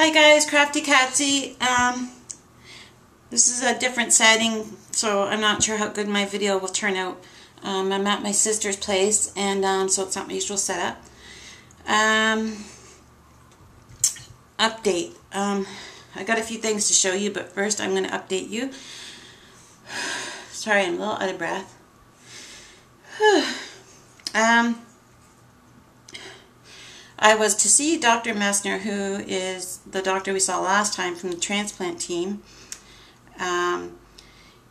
Hi guys, Crafty Catsy. This is a different setting, so I'm not sure how good my video will turn out. I'm at my sister's place, and so it's not my usual setup. Update. I got a few things to show you, but first I'm going to update you. Sorry, I'm a little out of breath. I was to see Dr. Messner, who is the doctor we saw last time from the transplant team.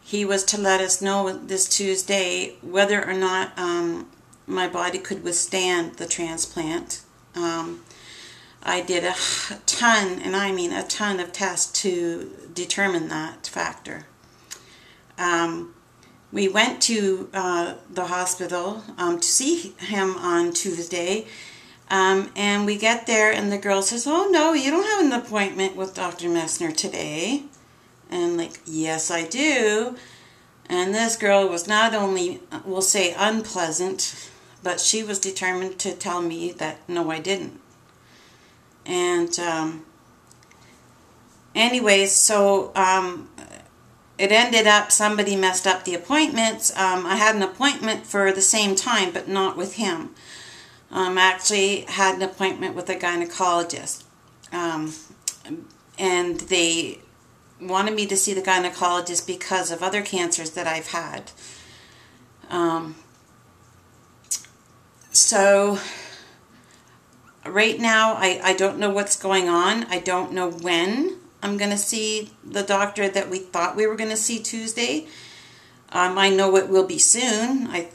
He was to let us know this Tuesday whether or not my body could withstand the transplant. I did a ton, and I mean a ton of tests to determine that factor. We went to the hospital to see him on Tuesday. And we get there and the girl says, "Oh no, you don't have an appointment with Dr. Messner today." And like, yes I do. And this girl was not only, we'll say, unpleasant, but she was determined to tell me that no, I didn't. And anyways, so it ended up somebody messed up the appointments. I had an appointment for the same time, but not with him. Actually had an appointment with a gynecologist, and they wanted me to see the gynecologist because of other cancers that I've had. So right now I don't know what's going on. I don't know when I'm going to see the doctor that we thought we were going to see Tuesday. I know it will be soon. I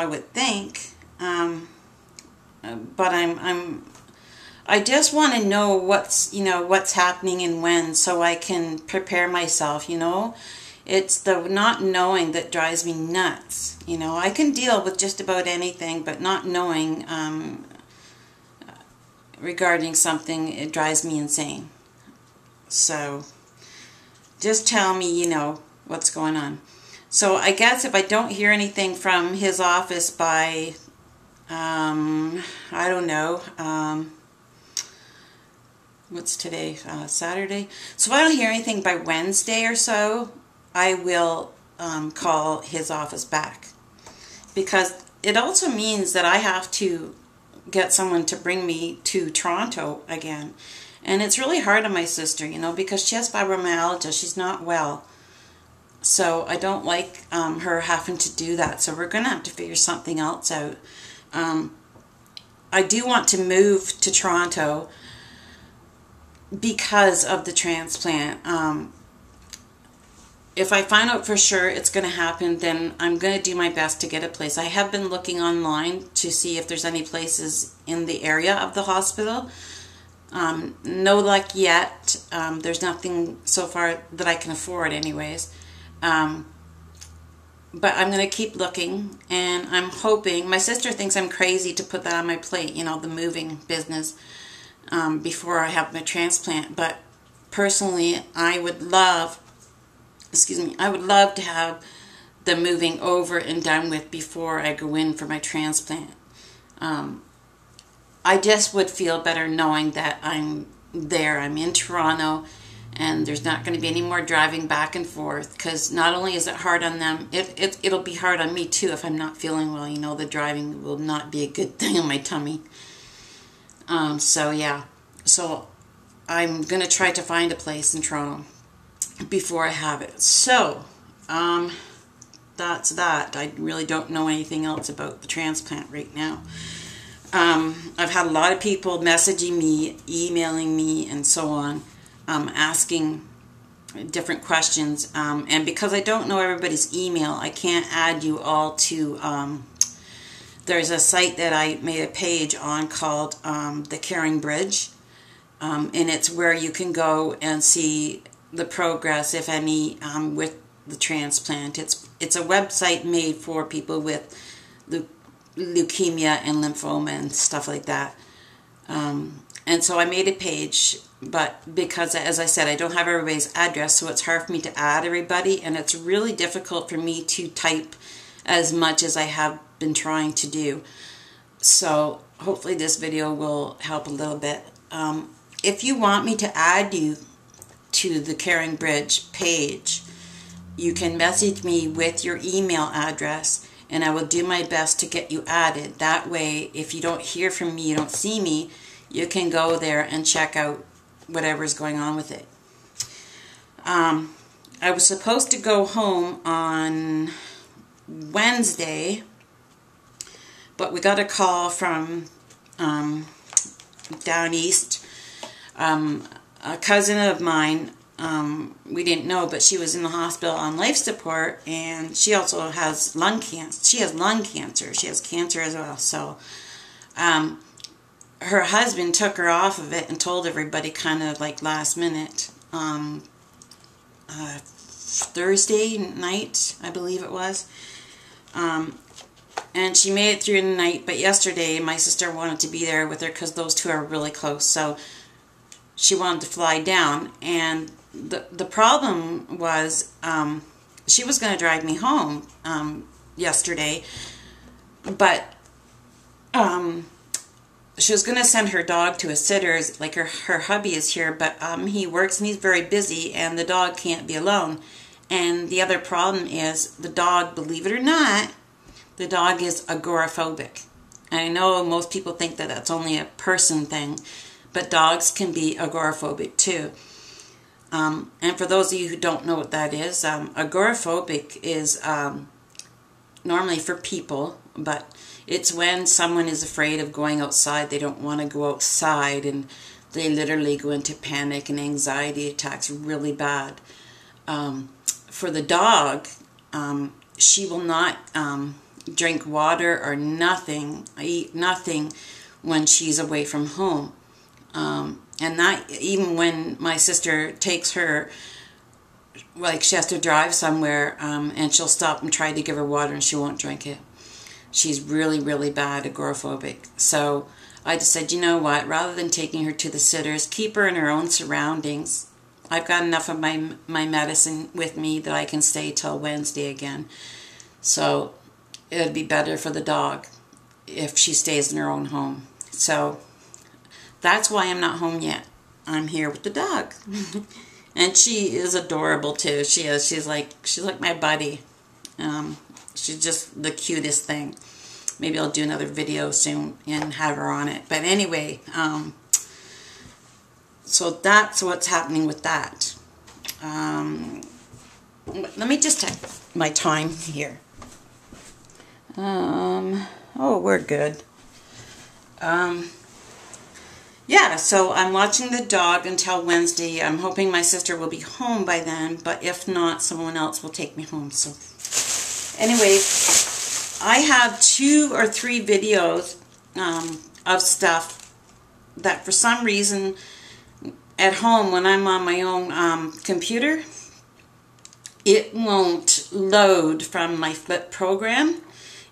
would think. But I just want to know what's happening and when, so I can prepare myself. It's the not knowing that drives me nuts. I can deal with just about anything, but not knowing regarding something, it drives me insane. So just tell me, what's going on. So I guess if I don't hear anything from his office by I don't know, what's today, Saturday? So if I don't hear anything by Wednesday or so, I will call his office back. Because it also means that I have to get someone to bring me to Toronto again. And it's really hard on my sister, because she has fibromyalgia. She's not well. So I don't like her having to do that. So we're going to have to figure something else out. I do want to move to Toronto because of the transplant. If I find out for sure it's going to happen, then I'm going to do my best to get a place. I have been looking online to see if there's any places in the area of the hospital. No luck yet. There's nothing so far that I can afford anyways. But I'm going to keep looking, and I'm hoping, my sister thinks I'm crazy to put that on my plate, the moving business, before I have my transplant. But personally, I would love to have the moving over and done with before I go in for my transplant. I just would feel better knowing that I'm there, I'm in Toronto, and there's not going to be any more driving back and forth, because not only is it hard on them, it'll be hard on me too if I'm not feeling well. The driving will not be a good thing on my tummy. So yeah, so I'm going to try to find a place in Toronto before I have it. So that's that. I really don't know anything else about the transplant right now. I've had a lot of people messaging me, emailing me, and so on. Asking different questions, and because I don't know everybody's email, I can't add you all to, there's a site that I made a page on called the Caring Bridge, and it's where you can go and see the progress, if any, with the transplant. It's a website made for people with leukemia and lymphoma and stuff like that. And so I made a page, but because, as I said, I don't have everybody's address, so it's hard for me to add everybody, and it's really difficult for me to type as much as I have been trying to do. So hopefully this video will help a little bit. if you want me to add you to the Caring Bridge page, you can message me with your email address, and I will do my best to get you added. That way, if you don't hear from me, you don't see me, you can go there and check out whatever's going on with it. I was supposed to go home on Wednesday, but we got a call from down east. A cousin of mine, we didn't know, but she was in the hospital on life support, and she also has lung cancer. She has lung cancer. She has cancer as well. So her husband took her off of it and told everybody kind of like last minute. Thursday night, I believe it was. And she made it through the night, but yesterday my sister wanted to be there with her because those two are really close. So she wanted to fly down, and the problem was she was going to drive me home yesterday, but she was going to send her dog to a sitter's. Like her hubby is here, but he works and he's very busy, and the dog can't be alone. And the other problem is the dog, believe it or not, the dog is agoraphobic. I know most people think that that's only a person thing, but dogs can be agoraphobic too. And for those of you who don't know what that is, agoraphobic is normally for people, but it's when someone is afraid of going outside. They don't want to go outside, and they literally go into panic and anxiety attacks really bad. For the dog, she will not drink water or nothing, eat nothing when she's away from home. And that, even when my sister takes her, like she has to drive somewhere, and she'll stop and try to give her water and she won't drink it. She's really, really bad agoraphobic. So I just said, you know what, rather than taking her to the sitters, keep her in her own surroundings. I've got enough of my medicine with me that I can stay till Wednesday again. So it would be better for the dog if she stays in her own home. So that's why I'm not home yet. I'm here with the dog. And she is adorable too. She is. She's like my buddy. She's just the cutest thing. Maybe I'll do another video soon and have her on it. But anyway, so that's what's happening with that. Let me just check my time here. Oh, we're good. Yeah, so I'm watching the dog until Wednesday. I'm hoping my sister will be home by then, but if not, someone else will take me home. So anyway, I have 2 or 3 videos of stuff that for some reason at home, when I'm on my own computer, it won't load from my Flip program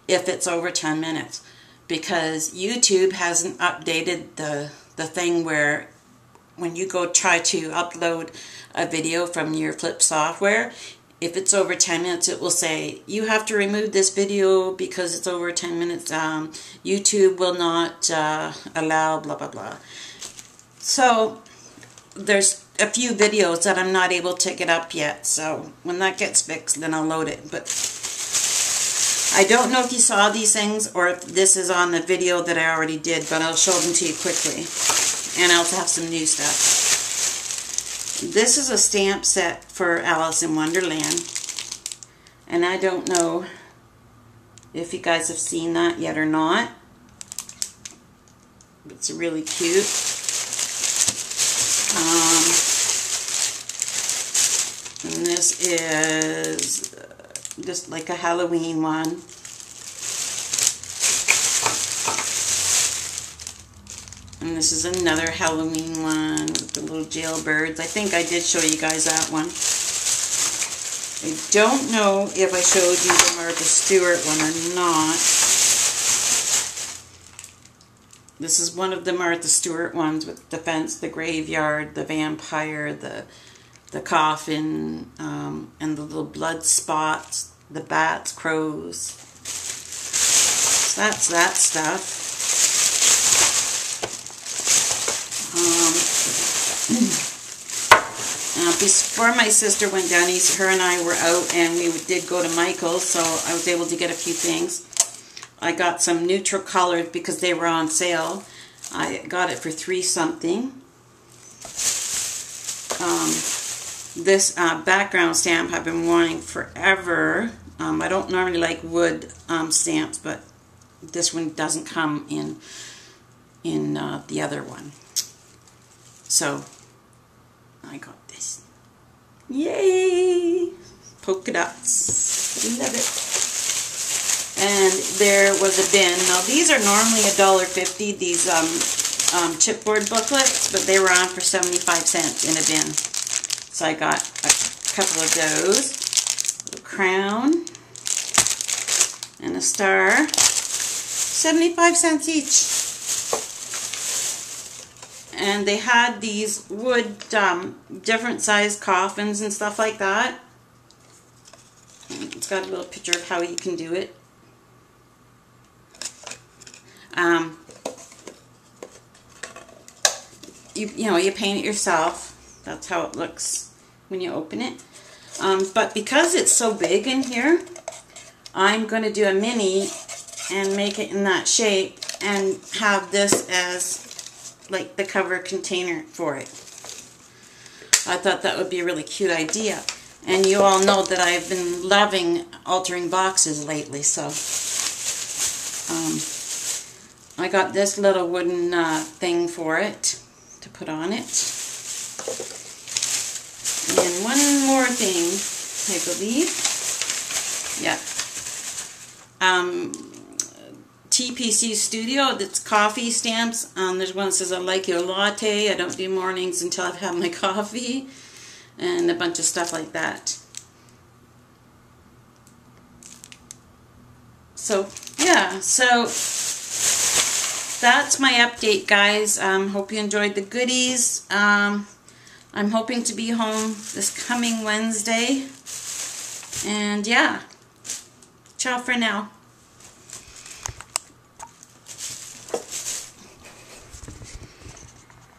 if it's over 10 minutes, because YouTube hasn't updated the thing where when you go try to upload a video from your Flip software, if it's over 10 minutes, it will say, you have to remove this video because it's over 10 minutes. YouTube will not allow blah, blah, blah. So there's a few videos that I'm not able to get up yet. So when that gets fixed, then I'll load it. But I don't know if you saw these things or if this is on the video that I already did, but I'll show them to you quickly. And I also have some new stuff. This is a stamp set for Alice in Wonderland. And I don't know if you guys have seen that yet or not. It's really cute. And this is just like a Halloween one. And this is another Halloween one with the little jailbirds. I think I did show you guys that one. I don't know if I showed you the Martha Stewart one or not. This is one of the Martha Stewart ones with the fence, the graveyard, the vampire, the coffin, and the little blood spots, the bats, crows. So that's that stuff. Before my sister went down east, her and I were out, and we did go to Michael's, so I was able to get a few things. I got some neutral colors because they were on sale. I got it for $3 something. This background stamp I've been wanting forever. I don't normally like wood stamps, but this one doesn't come in the other one. So I got this. Yay! Polka dots. Love it. And there was a bin. Now these are normally $1.50, these chipboard booklets, but they were on for 75 cents in a bin. So I got a couple of those. A crown and a star. 75 cents each. And they had these wood, different size coffins and stuff like that. It's got a little picture of how you can do it. You know, you paint it yourself. That's how it looks when you open it. But because it's so big in here, I'm going to do a mini and make it in that shape and have this as like the cover container for it. I thought that would be a really cute idea. And you all know that I've been loving altering boxes lately, so I got this little wooden thing for it to put on it. And one more thing, I believe. Yeah. TPC Studio, that's coffee stamps. There's one that says, I like your latte. I don't do mornings until I've had my coffee. And a bunch of stuff like that. So, yeah. So, that's my update, guys. Hope you enjoyed the goodies. I'm hoping to be home this coming Wednesday. And, yeah. Ciao for now.